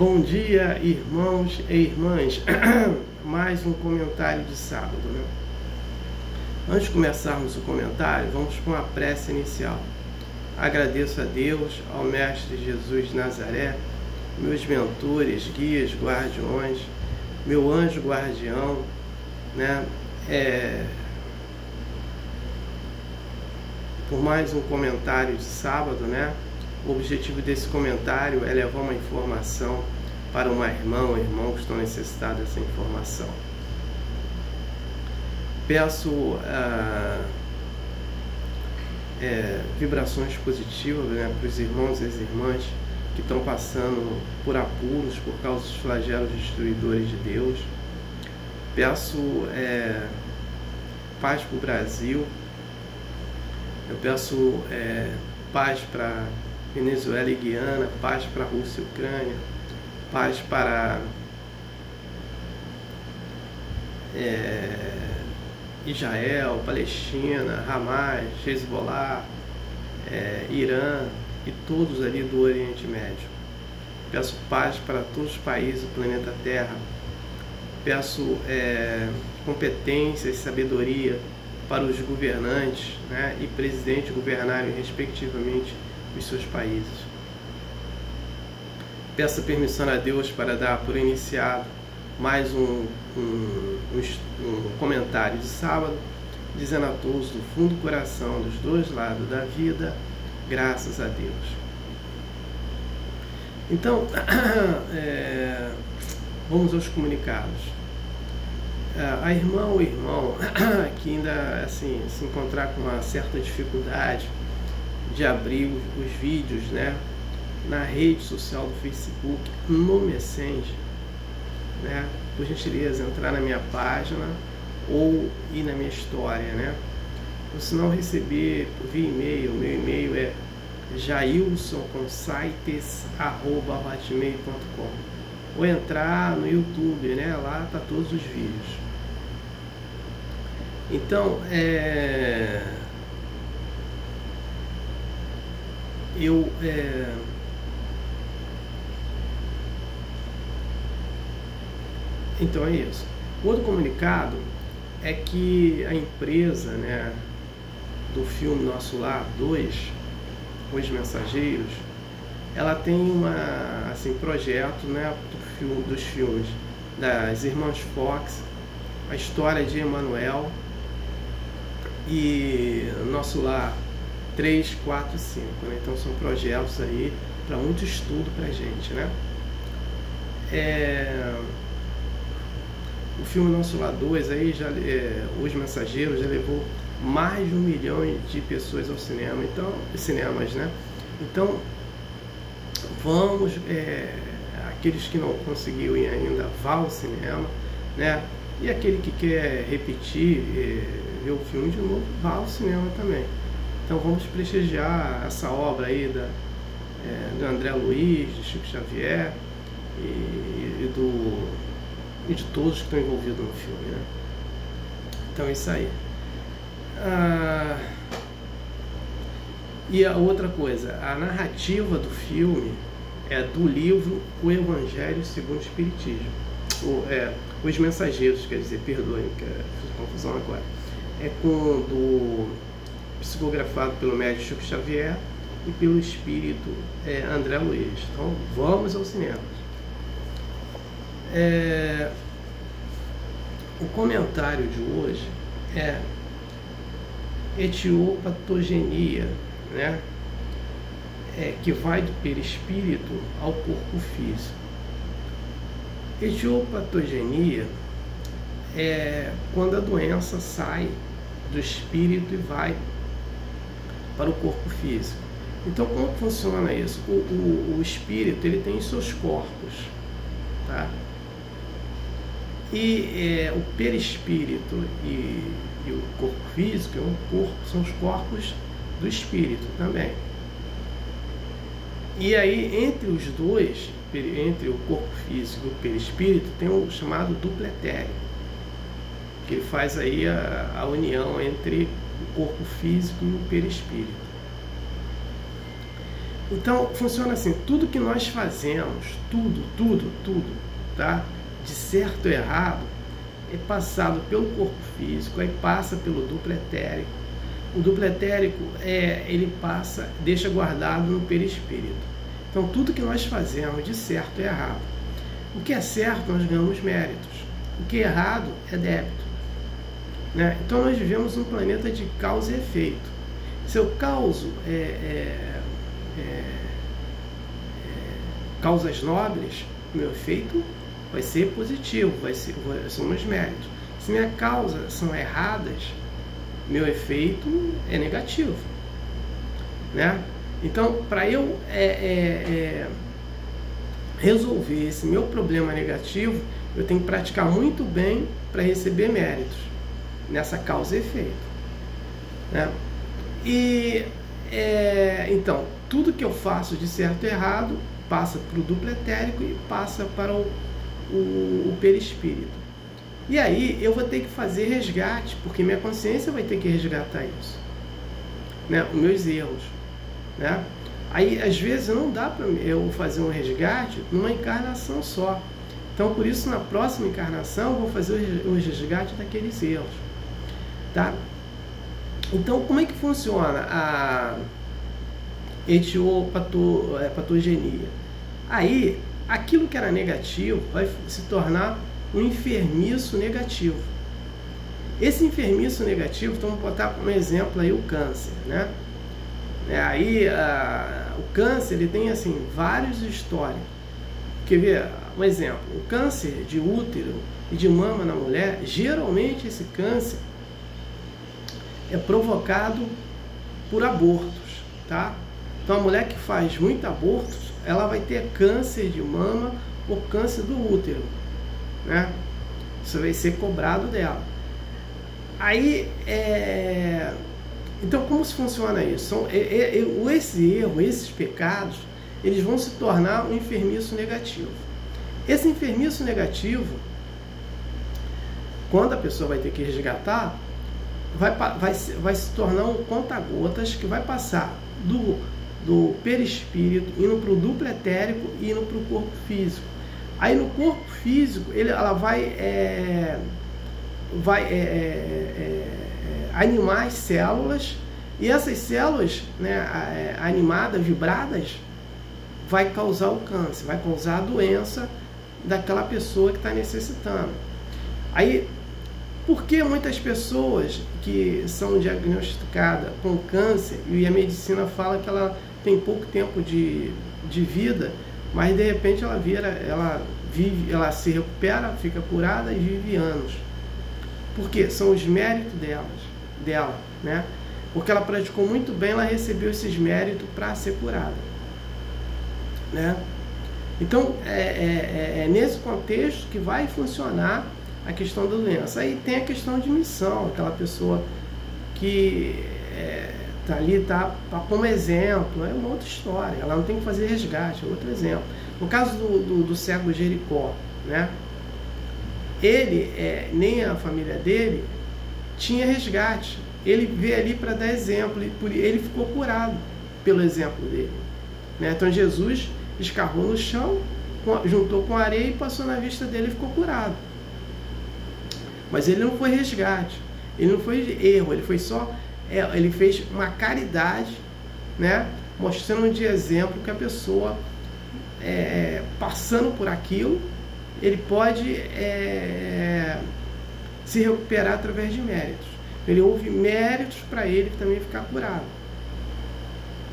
Bom dia, irmãos e irmãs. Mais um comentário de sábado, né? Antes de começarmos o comentário, vamos com a prece inicial. Agradeço a Deus, ao Mestre Jesus de Nazaré, meus mentores, guias, guardiões, meu anjo guardião, né? Por mais um comentário de sábado, né? O objetivo desse comentário é levar uma informação para uma irmã ou irmão que estão necessitados dessa informação. Peço vibrações positivas, né, para os irmãos e as irmãs que estão passando por apuros por causa dos flagelos destruidores de Deus. Peço paz para o Brasil. Eu peço paz para Venezuela e Guiana, paz para a Rússia e Ucrânia, paz para Israel, Palestina, Hamas, Hezbollah, Irã e todos ali do Oriente Médio. Peço paz para todos os países do planeta Terra. Peço competência e sabedoria para os governantes, né, e presidentes governarem respectivamente os seus países. Peço permissão a Deus para dar por iniciado mais um comentário de sábado, dizendo a todos do fundo do coração, dos dois lados da vida, graças a Deus. Então, vamos aos comunicados. A irmã ou irmão que ainda assim se encontrar com uma certa dificuldade de abrir os vídeos, né, na rede social do Facebook, no Messenger, né, por gentileza, entrar na minha página ou ir na minha história, né, ou se não receber via e-mail. Meu e-mail é jailsonconsites@hotmail.com, ou entrar no YouTube, né, lá tá todos os vídeos. Então, então é isso. O outro comunicado é que a empresa, né, do filme Nosso Lar 2, Os Mensageiros, ela tem projeto, né, dos filmes das Irmãs Fox, a história de Emanuel e Nosso Lar 3, 4 e 5, né? Então são projetos aí para muito estudo para a gente, né? O filme Nosso Lar 2 aí Os Mensageiros já levou mais de 1 milhão de pessoas ao cinema, então cinemas, né? Então vamos, aqueles que não conseguiram ir ainda, vá ao cinema, né? E aquele que quer repetir, ver o filme de novo, vá ao cinema também. Então vamos prestigiar essa obra aí do André Luiz, de Chico Xavier e de todos que estão envolvidos no filme, né? Então é isso aí. E a outra coisa, a narrativa do filme é do livro O Evangelho segundo o Espiritismo. Os Mensageiros, quer dizer, perdoem, que fiz confusão agora. Psicografado pelo médico Chico Xavier e pelo espírito André Luiz. Então vamos ao cinema. O comentário de hoje é etiopatogenia, né? Que vai do perispírito ao corpo físico. Etiopatogenia é quando a doença sai do espírito e vai para o corpo físico. Então, como funciona isso? O espírito, ele tem seus corpos, tá? E o perispírito e o corpo físico são os corpos do espírito também. E aí, entre os dois, entre o corpo físico e o perispírito, tem o chamado duplo etéreo, que ele faz aí a união entre o corpo físico e o perispírito. Então, funciona assim, tudo que nós fazemos, tudo, tá? De certo ou errado, é passado pelo corpo físico, aí passa pelo duplo etérico. O duplo etérico, ele passa, deixa guardado no perispírito. Então, tudo que nós fazemos de certo é errado. O que é certo, nós ganhamos méritos. O que é errado é débito. Né? Então, nós vivemos um planeta de causa e efeito. Se eu causo causas nobres, meu efeito vai ser positivo, são meus méritos. Se minhas causas são erradas, meu efeito é negativo. Né? Então, para eu resolver esse meu problema negativo, eu tenho que praticar muito bem para receber méritos nessa causa e efeito. Né? E então, tudo que eu faço de certo e errado passa para o duplo etérico e passa para o perispírito. E aí eu vou ter que fazer resgate, porque minha consciência vai ter que resgatar isso, né? Os meus erros, né? Aí às vezes não dá para eu fazer um resgate numa encarnação só. Então por isso na próxima encarnação eu vou fazer o resgate daqueles erros, tá? Então como é que funciona a etiopatogenia? Aí aquilo que era negativo vai se tornar um enfermiço negativo. Esse enfermiço negativo, então vamos botar como exemplo aí o câncer, né? Aí o câncer, ele tem assim vários históricos. Quer ver um exemplo? O câncer de útero e de mama na mulher, geralmente esse câncer é provocado por abortos, tá? Então a mulher que faz muito abortos, ela vai ter câncer de mama ou câncer do útero, né? Isso vai ser cobrado dela. Aí, então como se funciona isso? Esse erro, esses pecados, eles vão se tornar um enfermiço negativo. Esse enfermiço negativo, quando a pessoa vai ter que resgatar, vai se tornar um conta-gotas que vai passar do perispírito, indo para o duplo etérico e indo para o corpo físico. Aí no corpo físico, ela vai animar as células, e essas células, né, animadas, vibradas, vai causar o câncer, vai causar a doença daquela pessoa que está necessitando. Aí, por que muitas pessoas que são diagnosticadas com câncer, e a medicina fala que ela tem pouco tempo de vida, mas de repente ela se recupera, fica curada e vive anos? Porque são os méritos dela, né? Porque ela praticou muito bem, ela recebeu esses méritos para ser curada, né? Então é nesse contexto que vai funcionar a questão da doença. Aí tem a questão de missão, aquela pessoa que tá ali, tá como exemplo, é uma outra história, ela não tem que fazer resgate, é outro exemplo. No caso do cego Jericó, né? Ele, nem a família dele tinha resgate, ele veio ali para dar exemplo, ele ficou curado pelo exemplo dele, né? Então Jesus escarrou no chão, juntou com a areia e passou na vista dele e ficou curado. Mas ele não foi resgate, ele não foi erro, ele foi só, ele fez uma caridade, né? Mostrando de exemplo que a pessoa, passando por aquilo, ele pode se recuperar através de méritos. Ele houve méritos para ele também ficar curado,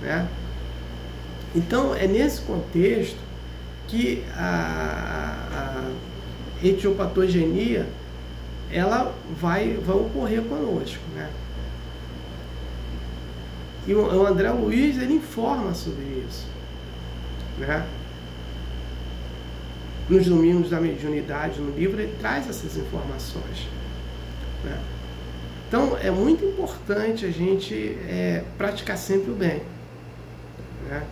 né? Então é nesse contexto que a etiopatogenia ela vai ocorrer conosco, né? E o André Luiz, ele informa sobre isso, né? Nos domínios da mediunidade, no livro, ele traz essas informações, né? Então é muito importante a gente praticar sempre o bem, né?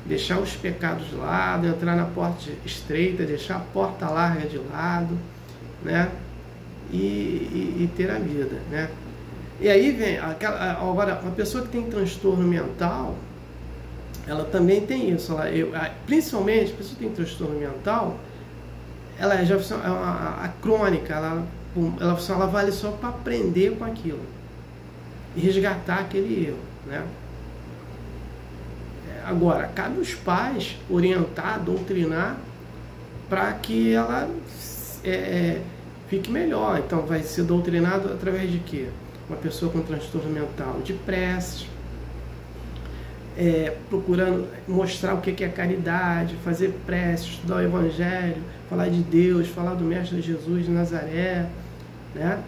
Deixar os pecados de lado, entrar na porta estreita, deixar a porta larga de lado, né? E ter a vida, né? E aí vem agora, uma pessoa que tem transtorno mental, ela também tem isso. Principalmente, a pessoa que tem transtorno mental, ela já a crônica, ela vale só para aprender com aquilo e resgatar aquele erro, né? Agora, cabe aos pais orientar, doutrinar para que ela fique melhor. Então, vai ser doutrinado através de quê? Uma pessoa com transtorno mental, de preces, procurando mostrar o que é caridade, fazer preces, estudar o Evangelho, falar de Deus, falar do Mestre Jesus de Nazaré, né?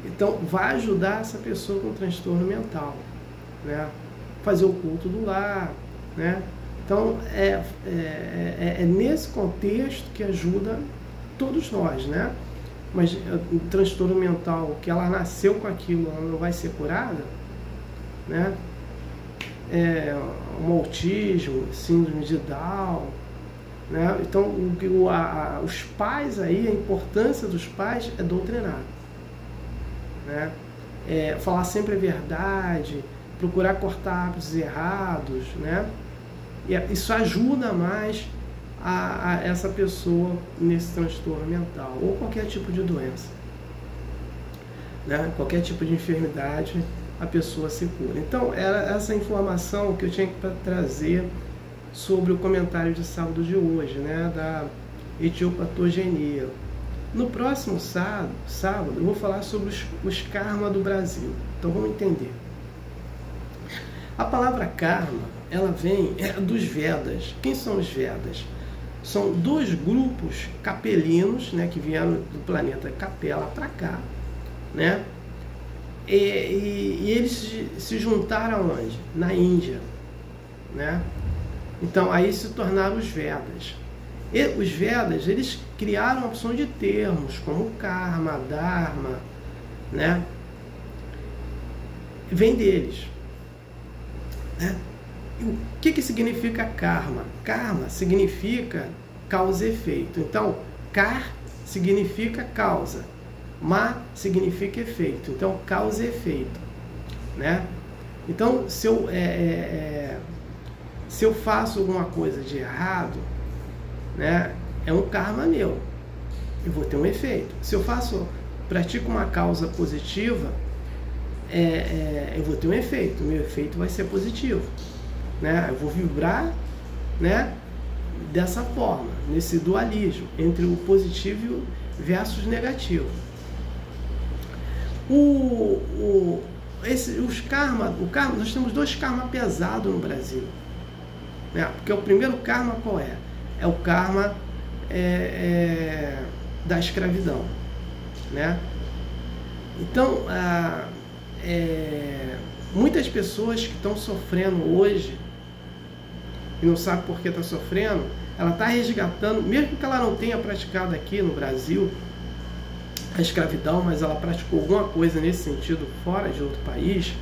Então, vai ajudar essa pessoa com transtorno mental, né? Fazer o culto do lar, né? Então, é nesse contexto que ajuda todos nós, né? Mas o transtorno mental, que ela nasceu com aquilo, ela não vai ser curada, né? Um autismo, síndrome de Down, né? Então, os pais aí, a importância dos pais é doutrinar, né? Falar sempre a verdade, procurar cortar hábitos errados, né? E isso ajuda mais a essa pessoa nesse transtorno mental ou qualquer tipo de doença, né? Qualquer tipo de enfermidade, a pessoa se cura. Então, era essa informação que eu tinha que trazer sobre o comentário de sábado de hoje, né? Da etiopatogenia. No próximo sábado, eu vou falar sobre os karma do Brasil. Então, vamos entender. A palavra karma, ela vem dos Vedas. Quem são os Vedas? São dois grupos capelinos, né, que vieram do planeta Capela para cá, né? E eles se juntaram onde? Na Índia, né? Então, aí se tornaram os Vedas. E os Vedas, eles criaram a opção de termos, como karma, dharma, né? Vem deles, né? O que significa karma? Karma significa causa e efeito. Então, kar significa causa, ma significa efeito. Então, causa e efeito, né? Então, se eu faço alguma coisa de errado, né, é um karma meu, eu vou ter um efeito. Se eu pratico uma causa positiva, eu vou ter um efeito, o meu efeito vai ser positivo, né? Eu vou vibrar, né, dessa forma, nesse dualismo entre o positivo versus negativo. Os karma, nós temos dois karma pesados no Brasil, né? Porque o primeiro karma qual é? É o karma da escravidão, né? Então, muitas pessoas que estão sofrendo hoje e não sabe por que está sofrendo, ela está resgatando, mesmo que ela não tenha praticado aqui no Brasil a escravidão, mas ela praticou alguma coisa nesse sentido fora de outro país,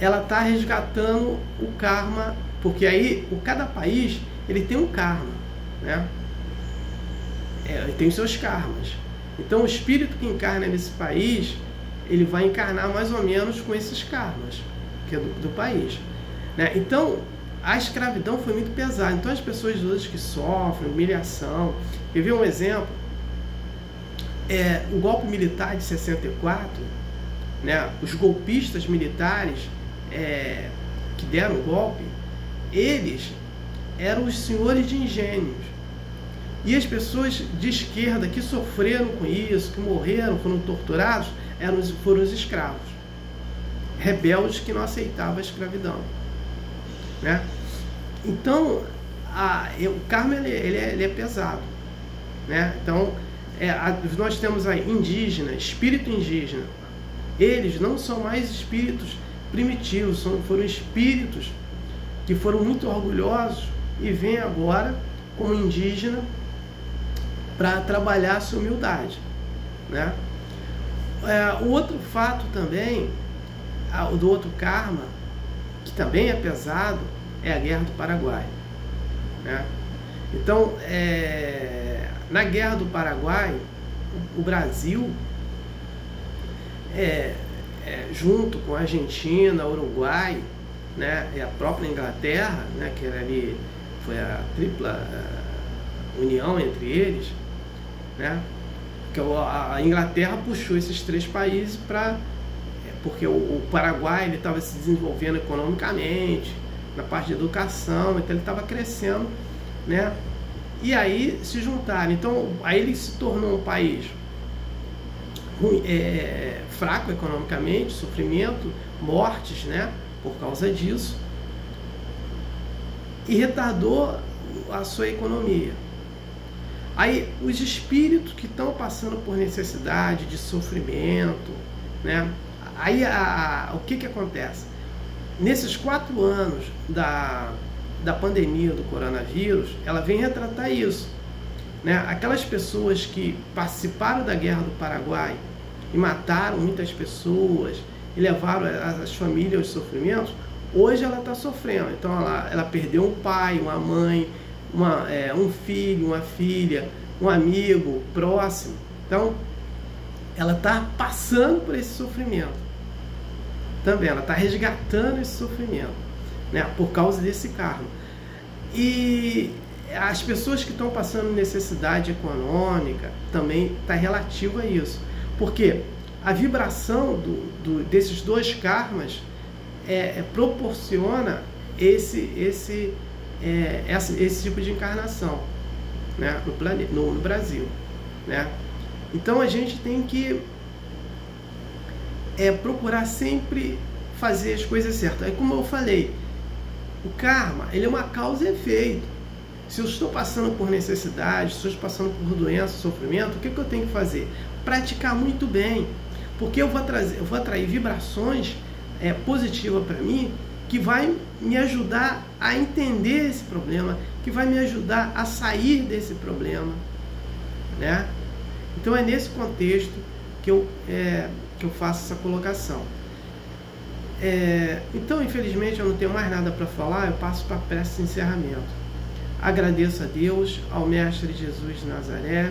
ela está resgatando o karma, porque aí cada país ele tem um karma, né? Ele tem os seus karmas. Então o espírito que encarna nesse país, ele vai encarnar mais ou menos com esses karmas que é do país, né? Então a escravidão foi muito pesada. Então as pessoas hoje que sofrem humilhação, eu vi um exemplo, o golpe militar de 64, né? Os golpistas militares que deram o golpe, eles eram os senhores de engenhos. E as pessoas de esquerda que sofreram com isso, que morreram, foram torturados, foram os escravos, rebeldes que não aceitavam a escravidão, né? Então, o karma ele é pesado, né? Então, nós temos aí indígena, espírito indígena. Eles não são mais espíritos primitivos, foram espíritos que foram muito orgulhosos e vêm agora como indígena para trabalhar a sua humildade, né? O outro fato também, do outro karma, que também é pesado, é a Guerra do Paraguai, né? Então, na Guerra do Paraguai, o Brasil, junto com a Argentina, Uruguai, né, e a própria Inglaterra, né, que era ali, foi a tripla união entre eles, né, que a Inglaterra puxou esses 3 países para, porque o Paraguai ele estava se desenvolvendo economicamente, na parte de educação, então ele estava crescendo, né, e aí se juntaram. Então aí ele se tornou um país fraco economicamente, sofrimento, mortes, né, por causa disso, e retardou a sua economia. Aí os espíritos que estão passando por necessidade de sofrimento, né, aí o que acontece? Nesses 4 anos da pandemia do coronavírus, ela vem retratar isso, né? Aquelas pessoas que participaram da guerra do Paraguai e mataram muitas pessoas e levaram as famílias aos sofrimentos, hoje ela está sofrendo. Então ela perdeu um pai, uma mãe, um filho, uma filha, um amigo próximo. Então ela está passando por esse sofrimento também, ela está resgatando esse sofrimento, né, por causa desse karma. E as pessoas que estão passando necessidade econômica também está relativo a isso, porque a vibração desses 2 karmas proporciona esse tipo de encarnação, né, no Brasil, né? Então a gente tem que procurar sempre fazer as coisas certas. Aí, como eu falei, o karma ele é uma causa e efeito. Se eu estou passando por necessidade, se eu estou passando por doença, sofrimento, o que eu tenho que fazer? Praticar muito bem, porque eu vou atrair vibrações positivas para mim, que vai me ajudar a entender esse problema, que vai me ajudar a sair desse problema, né? Então é nesse contexto que eu faço essa colocação. Então, infelizmente, eu não tenho mais nada para falar, eu passo para a prece de encerramento. Agradeço a Deus, ao Mestre Jesus de Nazaré,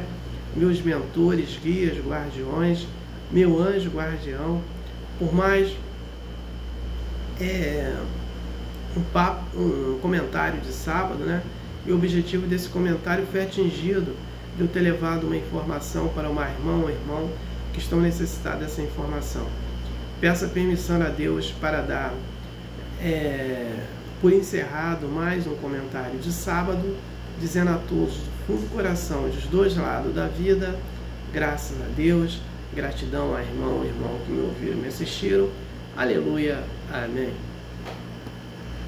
meus mentores, guias, guardiões, meu anjo guardião, por mais um comentário de sábado, né? E o objetivo desse comentário foi atingido de eu ter levado uma informação para uma irmã ou irmão que estão necessitados dessa informação. Peço a permissão a Deus para dar por encerrado mais um comentário de sábado, dizendo a todos do fundo do coração, dos 2 lados da vida, graças a Deus, gratidão a irmão e irmão que me ouviram e me assistiram. Aleluia, amém.